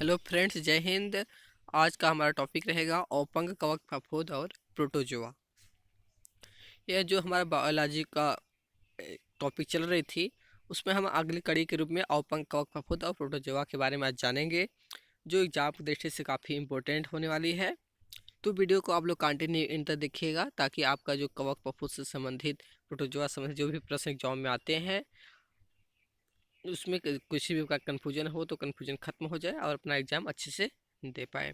Hello friends, जय हिंद। आज का हमारा टॉपिक रहेगा औपंग कवक फफूंद और प्रोटोजोआ। यह जो हमारा बायोलॉजी का टॉपिक चल रही थी, उसमें हम अगली कड़ी के रूप में औपंग कवक फफूंद और प्रोटोजोआ के बारे में आज जानेंगे, जो एग्जाम की दृष्टि से काफ़ी इंपॉर्टेंट होने वाली है। तो वीडियो को आप लोग कंटिन्यू इन तक देखिएगा, ताकि आपका जो कवक फफूंद से संबंधित, प्रोटोजोआ संबंधित जो भी प्रश्न एग्जाम में आते हैं, उसमें किसी भी का कन्फ्यूजन हो तो कन्फ्यूजन खत्म हो जाए और अपना एग्जाम अच्छे से दे पाए।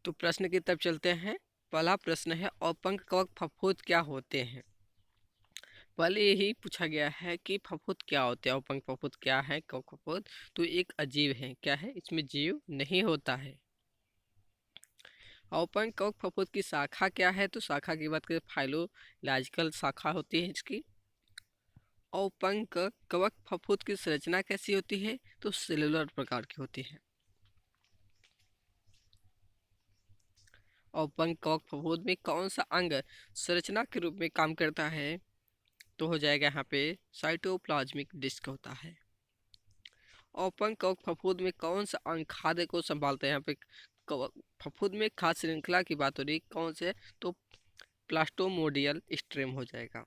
तो प्रश्न की तरफ चलते हैं। पहला प्रश्न है, औपंग कवक फफूंद क्या होते हैं। पहले यही पूछा गया है कि फफूंद क्या होते हैं, औपंग फफूंद क्या है। कवक फफूंद तो एक अजीव है, क्या है, इसमें जीव नहीं होता है। औपंग कवक फफूंद की शाखा क्या है, तो शाखा की बात करें फाइलोलॉजिकल शाखा होती है इसकी। औपंग कवक फफूंद की संरचना कैसी होती है, तो सेलुलर प्रकार की होती है। औपंग कवक फफूंद में कौन सा अंग संरचना के रूप में काम करता है, तो हो जाएगा यहाँ पे साइटोप्लाज्मिक डिस्क होता है। औपंग कवक फफूंद में कौन सा अंग खाद्य को संभालता है। यहाँ पे कवक फफूंद में खाद्य श्रृंखला की बात हो रही, कौन से, तो प्लास्टोमोडियल स्ट्रेम हो जाएगा।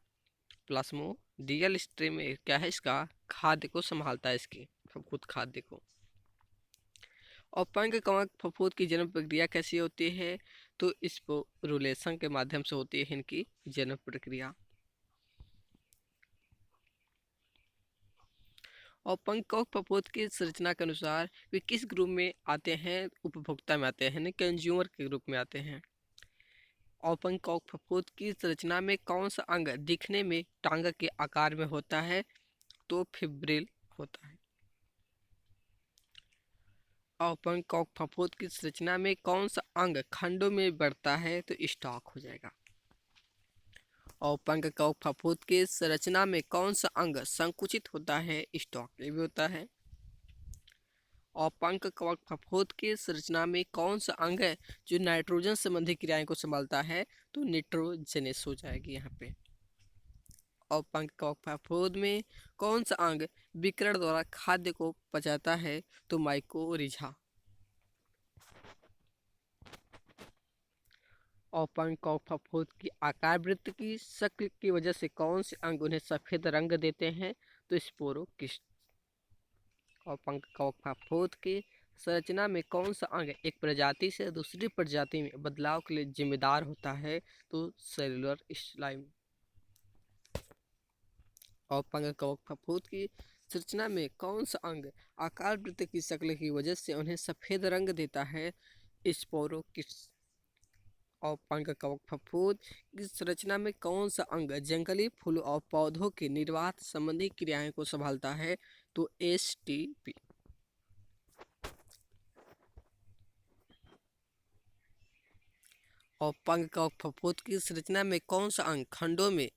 प्लास्मोडियल स्ट्रेम क्या है, इसका खाद्य को संभालता है, इसकी फफूंद खाद्य को। औपंग कवक फफूंद की जन्म प्रक्रिया कैसी होती है, तो स्पोरुलेशन के माध्यम से होती है इनकी जन्म प्रक्रिया। औपंग कवक फफूंद की संरचना के अनुसार वे किस ग्रुप में आते हैं, उपभोक्ता में आते हैं, कंज्यूमर के ग्रुप में आते हैं। औपंग कवक फफूंद की संरचना में कौन सा अंग दिखने में टांग के आकार में होता है, तो फिब्रिल होता है। औपंग कवक फफूंद की संरचना में कौन सा अंग खंडों में बढ़ता है, तो स्टॉक हो जाएगा। औपंग कवक फफूंद की संरचना में कौन सा अंग संकुचित होता है, स्टॉक भी होता है। औपंग कवक फफूंद की संरचना में कौन सा अंग है जो नाइट्रोजन संबंधी क्रियाएं को संभालता है, तो निट्रोजेनेस हो जाएगी यहाँ पे। औपंग कवक फफूंद में कौन सा अंग विकिरण द्वारा खाद्य को पचाता है, तो माइकोरिजा। औपंग कवक फफूंद की आकार वृत्त की शक्ल की वजह से कौन से अंग उन्हें सफेद रंग देते हैं, तो स्पोरोकिस्ट। औपंग कवक फफूंद की संरचना में कौन सा अंग एक प्रजाति से दूसरी प्रजाति में बदलाव के लिए जिम्मेदार होता है, तो सेलुलर स्लाइम। औपंग कवक फफूंद की संरचना में कौन सा अंग आकार वृत्त की शक्ल की वजह से उन्हें सफेद रंग देता है, स्पोरोकिस्ट। औपंग कवक फफूंद की संरचना में कौन सा अंग जंगली फूलों और पौधों की निर्वात संबंधी क्रियाएं को संभालता है, तो एसटीपी। औपंग कवक फफूंद की संरचना में कौन सा अंग खंडों में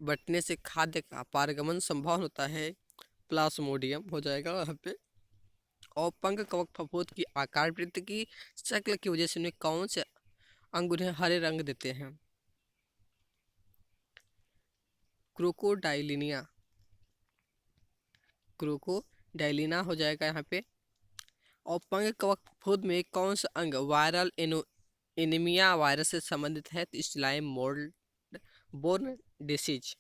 बंटने से खाद्य का पारगमन संभव होता है, प्लास्मोडियम हो जाएगा यहाँ पे। औपंग कवक फफूंद की आकार वृत्त की शक्ल की वजह से उन्हें कौन से अंग उन्हें हरे रंग देते हैं, क्रोकोडाइलिनिया। क्रोकोडाइलिना हो जाएगा यहाँ पे। औपंग कवक फफूंद में कौन सा अंग वायरल एनीमिया वायरस से संबंधित है, तो slime mould borne disease.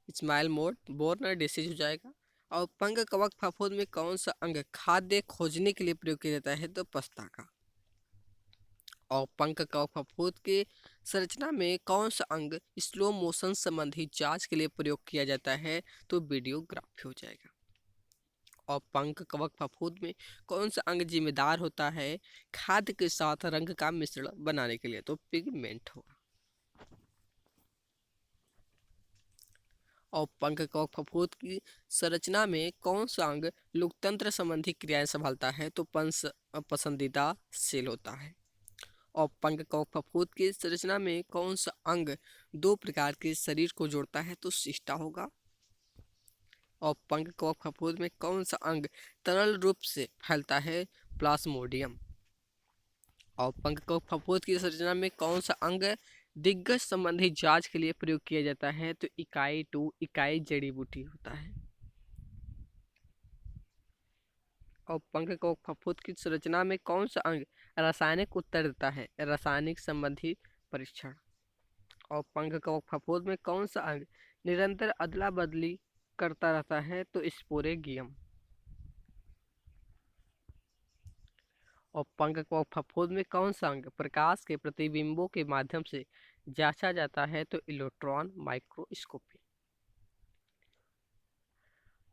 Smile mode borne disease हो जाएगा। और पंग कवक फफूंद में कौन सा अंग खाद्य खोजने के लिए प्रयोग किया जाता है, तो पस्ता का। और पंख कवक फफूंद के संरचना में कौन सा अंग स्लो मोशन संबंधी जांच के लिए प्रयोग किया जाता है, तो वीडियोग्राफी हो जाएगा। और पंख कवक फफूंद में कौन सा अंग जिम्मेदार होता है खाद्य के साथ रंग का मिश्रण बनाने के लिए, तो पिगमेंट होगा। और पंख कवक फफूंद की संरचना में कौन सा अंग लोकतंत्र संबंधी क्रियाएं संभालता है, तो पसंदीदा सेल होता है। और पंख कवक फफूंद की संरचना में कौन सा अंग दो प्रकार के शरीर को जोड़ता है, तो सिस्टा होगा। और पंख कवक फफूंद में कौन सा अंग तरल रूप से फैलता है, प्लास्मोडियम। और पंख कवक फफूंद की संरचना में कौन सा अंग दिग्गज संबंधी जांच के लिए प्रयोग किया जाता है, तो इकाई 2 इकाई जड़ी बूटी होता है। और पंख कवक फफूंद की संरचना में कौन सा अंग रासायनिक उत्तर देता है? रासायनिक संबंधी परीक्षण। और पंख कवक फफूंद में कौन सा अंग निरंतर अदला बदली करता रहता है? तो स्पोरेगियम। और पंख कवक फफूंद में कौन सा अंग प्रकाश के प्रतिबिंबों के माध्यम से जांचा जाता है? तो इलेक्ट्रॉन माइक्रोस्कोपी।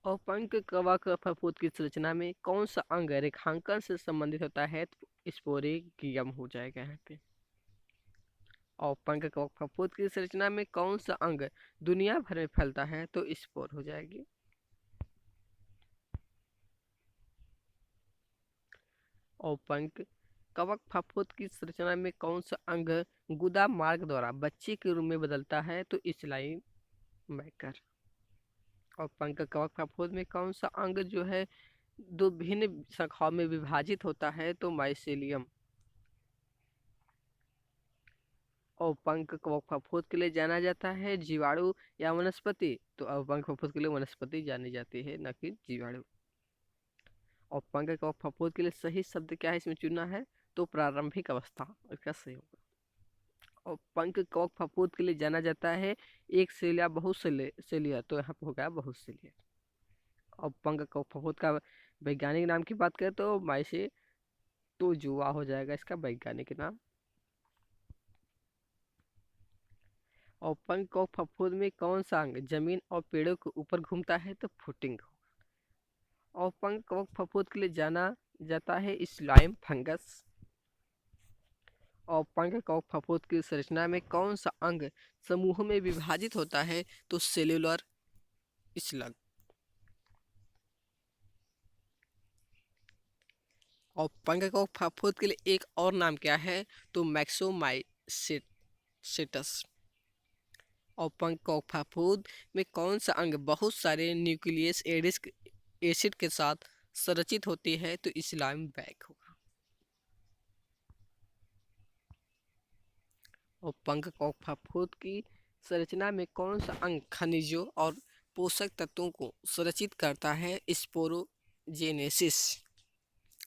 और पंख कवक फफूंद की संरचना में कौन सा अंग रेखांकन से संबंधित होता है? तो स्पोरेगियम हो जाएगा यहाँ पे। और पंख कवक फफूंद की संरचना में कौन सा अंग दुनिया भर में फैलता है? तो स्पोर हो जाएगी। और पंख कवक फफूंद की संरचना में कौन सा अंग गुदा मार्ग द्वारा बच्चे के रूप में बदलता है? तो स्लाइम मैकर। और पंख कवक फफूंद में कौन सा अंग जो है दो भिन्न शाखाओं में विभाजित होता है? तो माइसेलियम। और पंख कवक फफूंद के लिए जाना जाता है जीवाणु या वनस्पति? तो अब पंख फफूंद के लिए वनस्पति जानी जाती है, न कि जीवाणु। और पंख कवक फफूंद के लिए सही शब्द क्या है इसमें चुनना है? तो प्रारंभिक अवस्था इसका सही होगा। और पंख कवक फफूंद के लिए जाना जाता है एक सेल या सेलिया, तो यहाँ पे होगा बहुसेलिया। और पंख कवक फफूंद का वैज्ञानिक नाम की बात करें तो माइसे तो जुआ हो जाएगा इसका वैज्ञानिक नाम। और पंख कवक फफूंद में कौन सा अंग जमीन और पेड़ों के ऊपर घूमता है? तो फुटिंग। और पंख कवक फफूंद के लिए जाना जाता है स्लाइम फंगस। और पंख कवक फफूंद की संरचना में कौन सा अंग समूह में विभाजित होता है? तो सेल्यूलर स्लग। और पंख कवक फफूंद के लिए एक और नाम क्या है? तो मैक्सोमाइसेटस। और पंख कवक फफूंद में कौन सा अंग बहुत सारे न्यूक्लियस एसिड के साथ संरचित होती है? तो स्लाइम बैग होगा। और पंख कवक फफूंद की संरचना में कौन सा अंग खनिजों और पोषक तत्वों को संरचित करता है? स्पोरोजेनेसिस।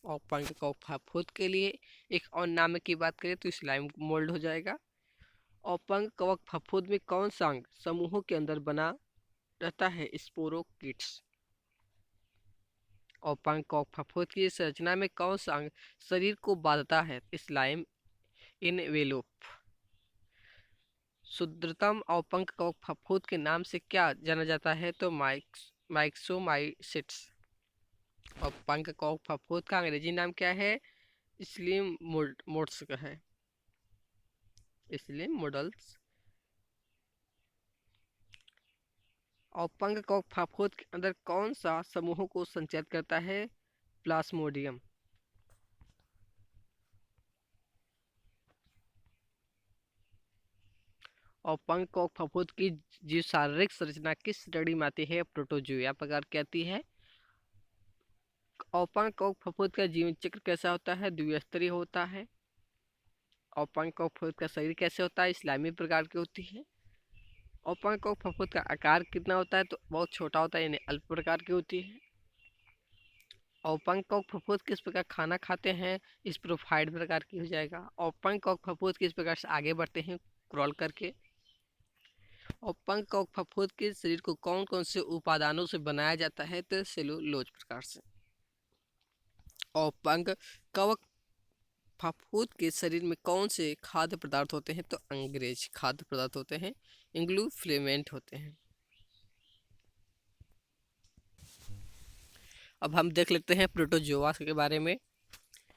और पंख कवक फफूंद के लिए एक और नाम की बात करें तो स्लाइम मोल्ड हो जाएगा। और पंख कवक फफूंद में कौन सा अंग समूहों के अंदर बना रहता है? स्पोरोकिट्स। और पंख कवक फफूंद की संरचना में कौन सा अंग शरीर को बांधता है? स्लाइम इनवेलोप। शुद्रतम और पंख कवक फफूंद के नाम से क्या जाना जाता है? तो माइक्सोमाइसिट्स। और पंख कवक फफूंद का अंग्रेजी नाम क्या है? स्लिम मोड्स का है, स्लिम मॉडल्स। और पंख कवक फफूंद के अंदर कौन सा समूहों को संचालित करता है? प्लाज्मोडियम। और पंख कवक फफूंद की जीव शारीरिक संरचना किस श्रेणी में आती है? प्रोटोजोआ प्रकार की आती है। और पंख कवक फफूंद का जीवन चक्र कैसा होता है? द्विस्तरीय होता है। और पंख कवक फफूंद का शरीर कैसे होता है? इस्लामी प्रकार की होती है। और पंख कवक फफूंद का आकार कितना होता है? तो बहुत छोटा होता है, यानी अल्प प्रकार की होती है। और पंख कवक फफूंद किस प्रकार खाना खाते हैं? स्पोरोफाइट प्रकार की हो जाएगा। और पंख कवक फफूंद किस प्रकार से आगे बढ़ते हैं? क्रॉल करके। और पंख कवक फफूंद के शरीर को कौन कौन से उपादानों से बनाया जाता है? तो सेलुलोज प्रकार से। और पंख कवक फफूंद के शरीर में कौन से खाद्य पदार्थ होते हैं? तो अंग्रेज खाद्य पदार्थ होते हैं, इंग्लूफ्लेमेंट होते हैं। अब हम देख लेते हैं प्रोटोजोआ के बारे में।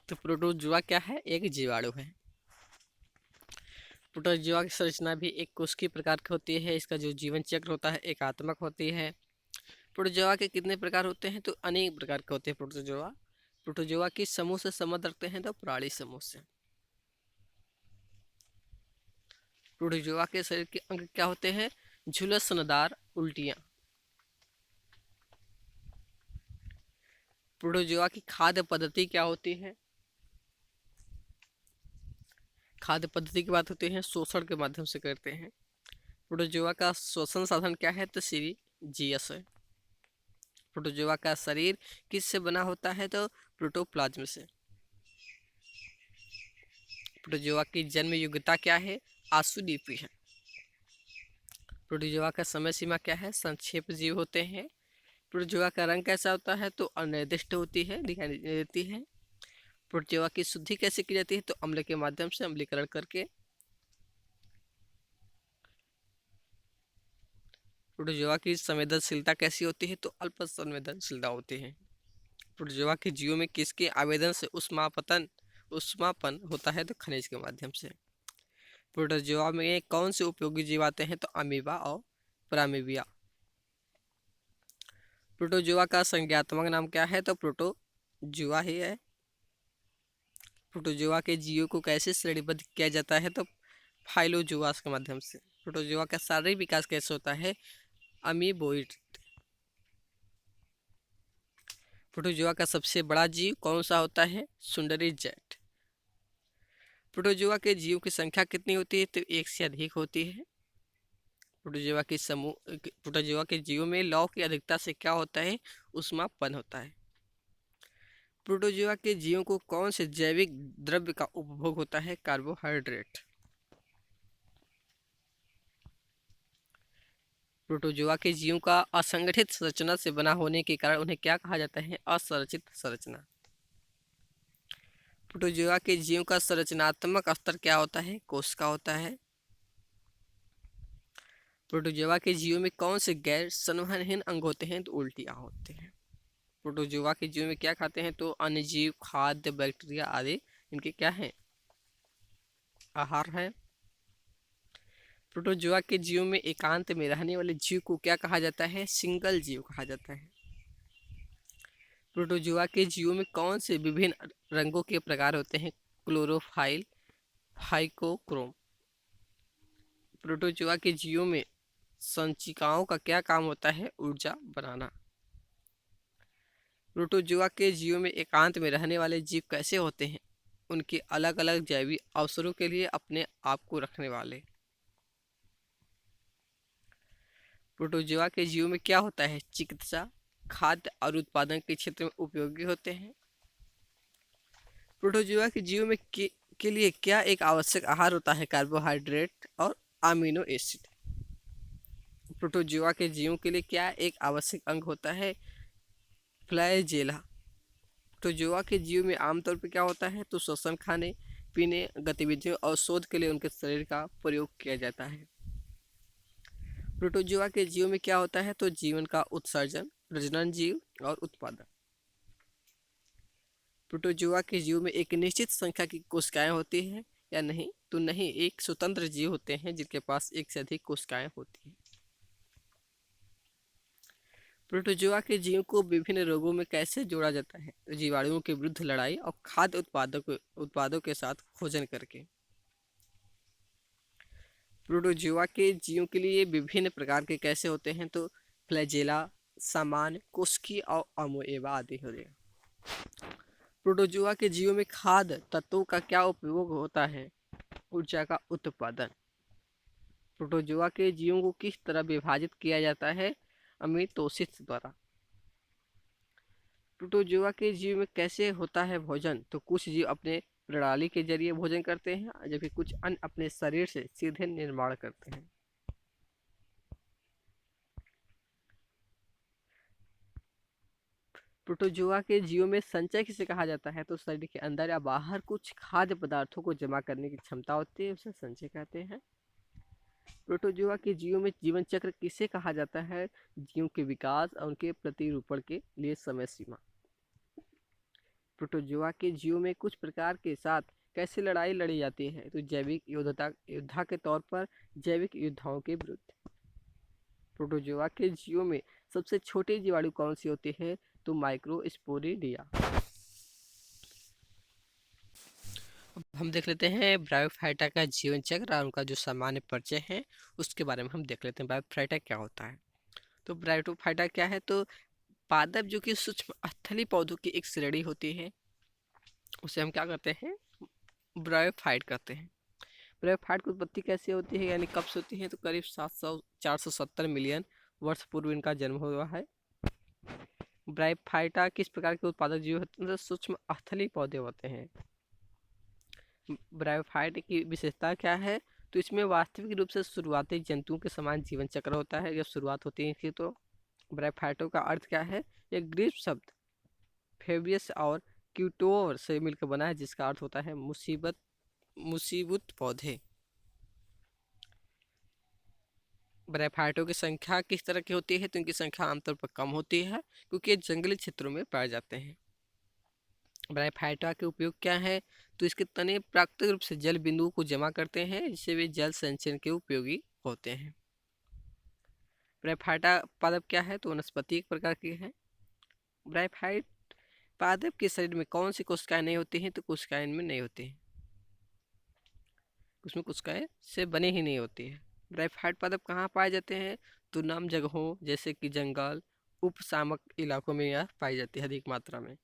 तो प्रोटोजोआ क्या है? एक जीवाणु है। प्रोटोजोआ की संरचना भी एक कोशिकीय प्रकार की होती है। इसका जो जीवन चक्र होता है एकात्मक होती है। प्रोटोजोआ के कितने प्रकार होते हैं? तो अनेक प्रकार के होते हैं प्रोटोजोआ। प्रोटोजोआ किस समूह से संबंध रखते हैं? तो प्राणी समूह से। प्रोटोजोआ के शरीर के अंग क्या होते हैं? झुलसनदार उल्टियां। प्रोटोजोआ की खाद्य पद्धति क्या होती है? खाद्य पद्धति की बात होती है शोषण के माध्यम से करते हैं। प्रोटोजोआ का श्वसन साधन क्या है? तो सीरीजियस है। प्रोटोजोआ का शरीर किससे बना होता है? तो प्रोटोप्लाज्म से। प्रोटोजोआ की जन्म योग्यता क्या है? आशुलिपि है। प्रोटोजोआ का समय सीमा क्या है? संक्षेप जीव होते हैं। प्रोटोजोआ का रंग कैसा होता है? तो अनिर्दिष्ट होती है, दिखाई नहीं देती है। प्रोटोजोआ की शुद्धि कैसे की जाती है? तो अम्ल के माध्यम से, अम्लीकरण करके। प्रोटोजोआ की संवेदनशीलता कैसी होती है? तो अल्प संवेदनशीलता होती है। प्रोटोजोआ के जीवों में किसके आवेदन से उष्मापन होता है? तो खनिज के माध्यम से। प्रोटोजोआ में कौन से उपयोगी जीव आते हैं? तो अमीबा और प्रामीबिया। प्रोटोजोआ का संज्ञात्मक नाम क्या है? तो प्रोटोजोआ ही है। प्रोटोजोआ के जीवों को कैसे श्रेणीबद्ध किया जाता है? तो फाइलोजोआ के माध्यम से। प्रोटोजोआ का शारीरिक विकास कैसे होता है? अमीबोइड। प्रोटोजोआ का सबसे बड़ा जीव कौन सा होता है? सुंडरी जेट। प्रोटोजोआ के जीवों की संख्या कितनी होती है? तो एक से अधिक होती है। प्रोटोजोआ के जीवों में लौ की अधिकता से क्या होता है? उष्मापन होता है। प्रोटोजोआ के जीवों को कौन से जैविक द्रव्य का उपभोग होता है? कार्बोहाइड्रेट। प्रोटोजोआ के जीवों का असंगठित संरचना से बना होने के कारण उन्हें क्या कहा जाता है? असंरचित संरचना। प्रोटोजोआ के जीवों का संरचनात्मक स्तर क्या होता है? कोशिका होता है। प्रोटोजोआ के जीवों में कौन से गैर संवहनहीन अंग होते हैं? तो उल्टियाँ होते हैं। प्रोटोजोआ के जीव में क्या खाते हैं? तो अन्य जीव, खाद्य, बैक्टीरिया आदि इनके क्या है? आहार है। प्रोटोजोआ के जीव में एकांत में रहने वाले जीव को क्या कहा जाता है? सिंगल जीव कहा जाता है। प्रोटोजोआ के जीवों में कौन से विभिन्न रंगों के प्रकार होते हैं? क्लोरोफाइल, फाइकोक्रोम। प्रोटोजोआ के जीवों में संचिकाओं का क्या काम होता है? ऊर्जा बनाना। प्रोटोजोआ के जीवों में एकांत में रहने वाले जीव कैसे होते हैं? उनके अलग अलग जैविक अवसरों के लिए अपने आप को रखने वाले। प्रोटोजोआ के जीवों में क्या होता है? चिकित्सा, खाद्य और उत्पादन के क्षेत्र में उपयोगी होते हैं। प्रोटोजोआ के जीवों में के लिए क्या एक आवश्यक आहार होता है? कार्बोहाइड्रेट और अमीनो एसिड। प्रोटोजोआ के जीवों के लिए क्या एक आवश्यक अंग होता है? फ्लैजेला। प्रोटोजोआ के जीव में आमतौर पर क्या होता है? तो श्वसन, खाने पीने, गतिविधियों और शोध के लिए उनके शरीर का प्रयोग किया जाता है। प्रोटोजोआ के जीव में क्या होता है? तो जीवन का उत्सर्जन, प्रजनन जीव और उत्पादन। प्रोटोजोआ के जीव में एक निश्चित संख्या की कोशिकाएं होती हैं या नहीं? तो नहीं, एक स्वतंत्र जीव होते हैं जिनके पास एक से अधिक कोशिकाएं होती हैं। प्रोटोजोआ के जीव को विभिन्न रोगों में कैसे जोड़ा जाता है? तो जीवाणुओं के विरुद्ध लड़ाई और खाद्य उत्पादों के साथ खोजन करके। प्रोटोजोआ के जीवों के लिए विभिन्न प्रकार के कैसे होते हैं? तो फ्लैजेला, सामान्य, कोशिकीय और अमोएबा आदि हो गए। प्रोटोजोआ के जीवों में खाद्य तत्वों का क्या उपयोग होता है? ऊर्जा का उत्पादन। प्रोटोजोआ के जीवों को किस तरह विभाजित किया जाता है? अमिटोसिस द्वारा। प्रोटोजोआ के जीव में कैसे होता है भोजन? तो कुछ जीव अपने प्रणाली के जरिए भोजन करते हैं जबकि कुछ अन्य अपने शरीर से सीधे निर्माण करते हैं। प्रोटोजोआ के जीवों में संचय किसे कहा जाता है? तो शरीर के अंदर या बाहर कुछ खाद्य पदार्थों को जमा करने की क्षमता होती है, उसे संचय कहते हैं। प्रोटोजोआ के जीवों में जीवन चक्र किसे कहा जाता है? जीवों के विकास और उनके प्रतिरूपण के लिए समय सीमा। प्रोटोजोआ के जीवों में कुछ प्रकार के साथ कैसे लड़ाई लड़ी जाती है? तो जैविक योद्धा के तौर पर, जैविक योद्धाओं के विरुद्ध। प्रोटोजोआ के जीवों में सबसे छोटी जीवाणु कौन सी होती है? तो माइक्रोस्पोरिडिया। अब हम देख लेते हैं ब्रायोफाइटा का जीवन चक्र और उनका जो सामान्य परिचय है उसके बारे में हम देख लेते हैं। ब्रायोफाइटा क्या होता है? तो ब्रायोफाइटा क्या है? तो पादप जो कि सूक्ष्म स्थली पौधों की एक श्रेणी होती है, उसे हम क्या करते हैं? ब्रायोफाइट कहते हैं। ब्रायोफाइट की उत्पत्ति कैसे होती है, यानी कब से होती है? तो करीब 470 मिलियन वर्ष पूर्व इनका जन्म हुआ है। ब्रायोफाइटा किस प्रकार के उत्पादक जीव होते हैं? तो सूक्ष्म स्थलीय पौधे होते हैं। ब्रायोफाइट की विशेषता क्या है? तो इसमें वास्तविक रूप से शुरुआती जंतुओं के समान जीवन चक्र होता है। जब शुरुआत होती है इसकी, तो ब्रायोफाइटों का अर्थ क्या है? एक ग्रीक शब्द फेबियस और क्यूटोर से मिलकर बना है, जिसका अर्थ होता है मुसीबत पौधे। ब्रायोफाइटों की संख्या किस तरह की होती है? तो इनकी संख्या आमतौर पर कम होती है, क्योंकि ये जंगली क्षेत्रों में पाए जाते हैं। ब्रायोफाइटा के उपयोग क्या है? तो इसके तने प्राकृतिक रूप से जल बिंदुओं को जमा करते हैं, जिससे वे जल संचयन के उपयोगी होते हैं। ब्रायोफाइटा पादप क्या है? तो वनस्पति एक प्रकार की है। ब्रायोफाइट पादप के शरीर में कौन सी कोशिकाएं नहीं होती हैं? तो कोशिकाएं इनमें नहीं होती हैं, उसमें कोशिकाएं से बने ही नहीं होती है। ब्रायोफाइट पादप कहाँ पाए जाते हैं? तो नाम जगहों जैसे कि जंगल, उपसामक इलाकों में यह पाई जाती है अधिक मात्रा में।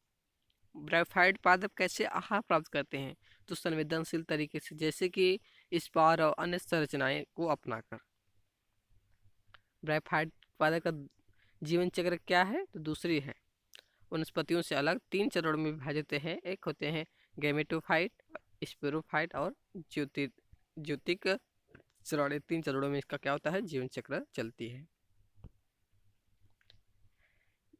ब्रायोफाइट पादप कैसे आहार प्राप्त करते हैं? तो संवेदनशील तरीके से, जैसे कि स्पार और अन्य संरचनाएं को अपनाकर। ब्रायोफाइट पादप का जीवन चक्र क्या है? तो दूसरी है, वनस्पतियों से अलग 3 चरणों में विभाजित हैं। एक होते हैं गैमेटोफाइट, स्पोरोफाइट और ज्योतिक चरण। 3 चरणों में इसका क्या होता है? जीवन चक्र चलती है।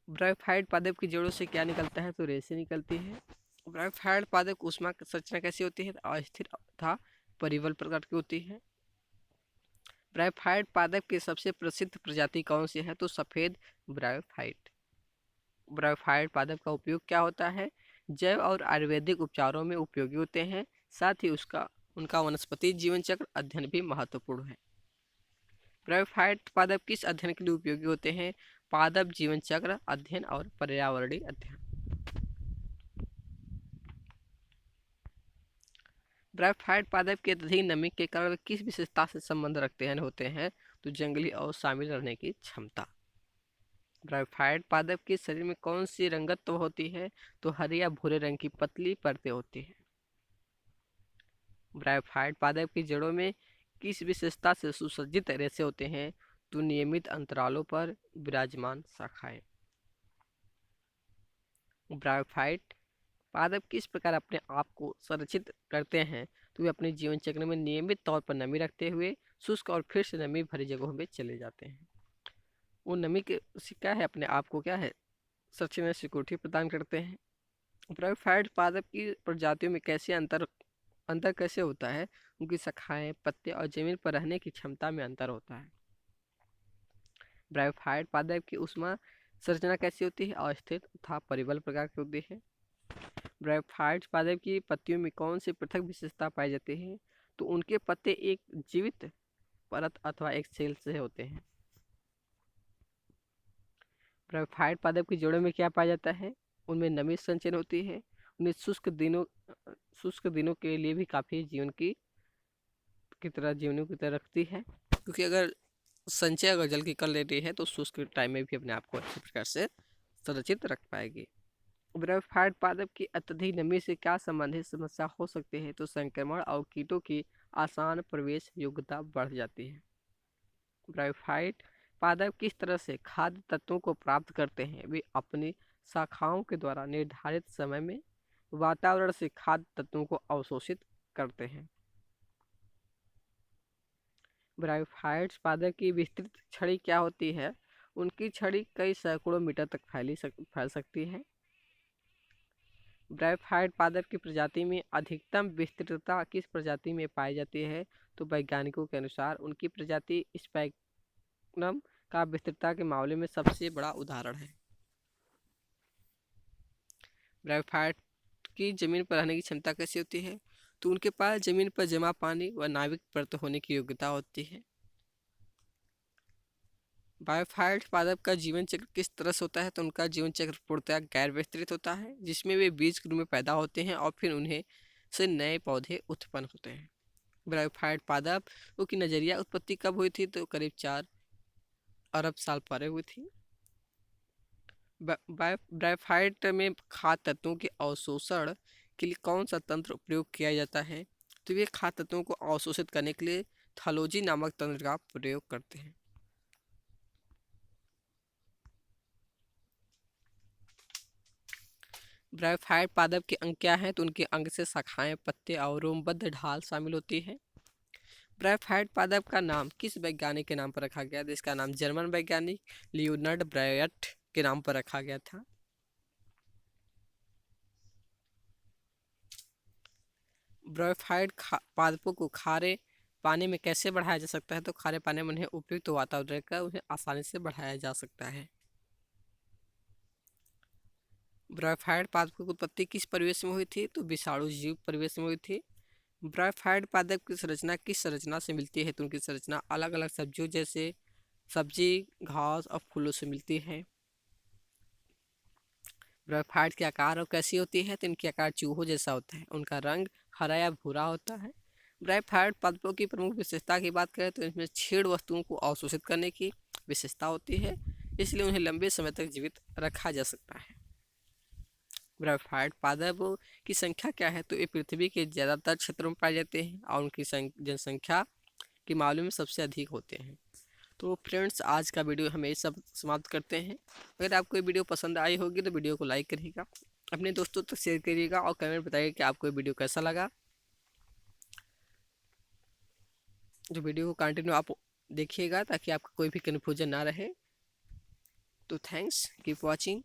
ब्रायोफाइट पादप की जड़ों से क्या निकलता है? तो रेशे निकलती है। ब्रायोफाइट पादप ऊष्मा संरचना कैसी होती है? अस्थिर तथा परिवल प्रकार की होती है। ब्रायोफाइट पादप की सबसे प्रसिद्ध प्रजाति कौन सी है? तो सफेद ब्रायोफाइट। ब्रायोफाइट पादप का उपयोग क्या होता है? जैव और आयुर्वेदिक उपचारों में उपयोगी होते हैं। साथ ही उनका वनस्पति जीवन चक्र अध्ययन भी महत्वपूर्ण है। ब्रायोफाइट पादप किस अध्ययन के लिए उपयोगी होते हैं? पादप जीवन चक्र अध्ययन और पर्यावरणीय अध्ययन। ब्रायोफाइट पादप के अत्यधिक नमी के कारण वे किस विशेषता से संबंध रखते हैं होते हैं? तो जंगली और शामिल रहने की क्षमता। ब्रायोफाइट पादप के शरीर में कौन सी रंगत्व होती है? तो हरे या भूरे रंग की पतली परतें होती हैं। ब्रायोफाइट पादप की जड़ों में किस विशेषता से सुसज्जित रेशे होते हैं? तो नियमित अंतरालों पर विराजमान शाखाएं। ब्रायोफाइट पादप किस प्रकार अपने आप को संरक्षित करते हैं? तो वे अपने जीवन चक्र में नियमित तौर पर नमी रखते हुए शुष्क और फिर से नमी भरी जगहों में चले जाते हैं। वो नमी के से क्या है? अपने आप को क्या है? संरक्षण में सिक्योरिटी प्रदान करते हैं। ब्रायोफाइट पादप की प्रजातियों में कैसे अंतर कैसे होता है? उनकी शाखाएं, पत्ते और जमीन पर रहने की क्षमता में अंतर होता है। ब्रायोफाइट पादप की ऊष्मा संरचना कैसी होती है? अस्थिर तथा परिबल प्रकार की होती है। ब्रायोफाइट पादप की पत्तियों में कौन सी पृथक विशेषता पाई जाती है? तो उनके पत्ते एक जीवित परत अथवा एक सेल से होते हैं। ब्रायोफाइट पादप की जड़ों में क्या पाया जाता है? उनमें नमी संचयन होती है। उन्हें शुष्क दिनों के लिए भी काफी जीवनों की तरह रखती है, क्योंकि अगर संचय अगर जल की कर ले रही है तो शुष्क टाइम में भी अपने आप को अच्छी प्रकार से संरक्षित रख पाएगी। ब्रायोफाइट पादप की अत्यधिक नमी से क्या संबंधित समस्या हो सकती है? तो संक्रमण और कीटों की आसान प्रवेश योग्यता बढ़ जाती है। ब्रायोफाइट पादप किस तरह से खाद्य तत्वों को प्राप्त करते हैं? वे अपनी शाखाओं के द्वारा निर्धारित समय में वातावरण से खाद्य तत्वों को अवशोषित करते हैं। ब्रायोफाइट्स पादप की विस्तृत छड़ी क्या होती है? उनकी छड़ी कई सैकड़ों मीटर तक फैल सकती है। ब्रायोफाइट पादप की प्रजाति में अधिकतम विस्तृतता किस प्रजाति में पाई जाती है? तो वैज्ञानिकों के अनुसार उनकी प्रजाति स्पैक्ट्रम का विस्तृतता के मामले में सबसे बड़ा उदाहरण है। ब्रायोफाइट की जमीन पर रहने की क्षमता कैसी होती है? तो उनके पास जमीन पर जमा पानी व नाविक परत होने की योग्यता होती है। ब्रायोफाइट पादप का जीवन चक्र किस तरह से होता है? तो उनका जीवन चक्र पूर्णतः गैर विस्तृत होता है, जिसमें वे बीज के रूप में पैदा होते हैं और फिर उन्हें से नए पौधे उत्पन्न होते हैं। ब्रायोफाइट पादप की नजरिया उत्पत्ति कब हुई थी? तो करीब 4 अरब साल पहले हुई थी। ब्रायोफाइट में खाद्य तत्वों के अवशोषण के लिए कौन सा तंत्र प्रयोग किया जाता है? तो वे खाद्य तत्वों को अवशोषित करने के लिए थैलोजी नामक तंत्र का प्रयोग करते हैं। ब्रायोफाइट पादप के अंग क्या हैं? तो उनके अंग से शाखाएं, पत्ते और रोमबद्ध ढाल शामिल होती हैं। ब्रायोफाइट पादप का नाम किस वैज्ञानिक के नाम पर रखा गया? तो इसका नाम जर्मन वैज्ञानिक लियोनार्ड ब्रायट के नाम पर रखा गया था। ब्रायोफाइट पादपों को खारे पानी में कैसे बढ़ाया जा सकता है? तो खारे पानी में उन्हें उपयुक्त वातावरण का उन्हें आसानी से बढ़ाया जा सकता है। ब्रायोफाइट पादपों की उत्पत्ति किस परिवेश में हुई थी? तो विषाणु जीव परिवेश में हुई थी। ब्रायोफाइट पादप की संरचना किस संरचना से मिलती है? तो उनकी संरचना अलग अलग सब्जियों जैसे सब्जी, घास और फूलों से मिलती है। ब्रायोफाइट के आकार और कैसी होती है? तो इनके आकार चूहों जैसा होता है। उनका रंग हरा या भूरा होता है। ब्रायोफाइट पादपों की प्रमुख विशेषता की बात करें तो इसमें छेड़ वस्तुओं को अवशोषित करने की विशेषता होती है, इसलिए उन्हें लंबे समय तक जीवित रखा जा सकता है। ब्रायोफाइट पादपों की संख्या क्या है? तो ये पृथ्वी के ज़्यादातर क्षेत्रों में पाए जाते हैं और उनकी जनसंख्या के मामले में सबसे अधिक होते हैं। तो फ्रेंड्स, आज का वीडियो हम यही सब समाप्त करते हैं। अगर आपको ये वीडियो पसंद आई होगी तो वीडियो को लाइक करिएगा, अपने दोस्तों तक शेयर करिएगा और कमेंट बताइएगा कि आपको ये वीडियो कैसा लगा। जो वीडियो को कंटिन्यू आप देखिएगा ताकि आपका कोई भी कन्फ्यूजन ना रहे। तो थैंक्स, कीप वॉचिंग।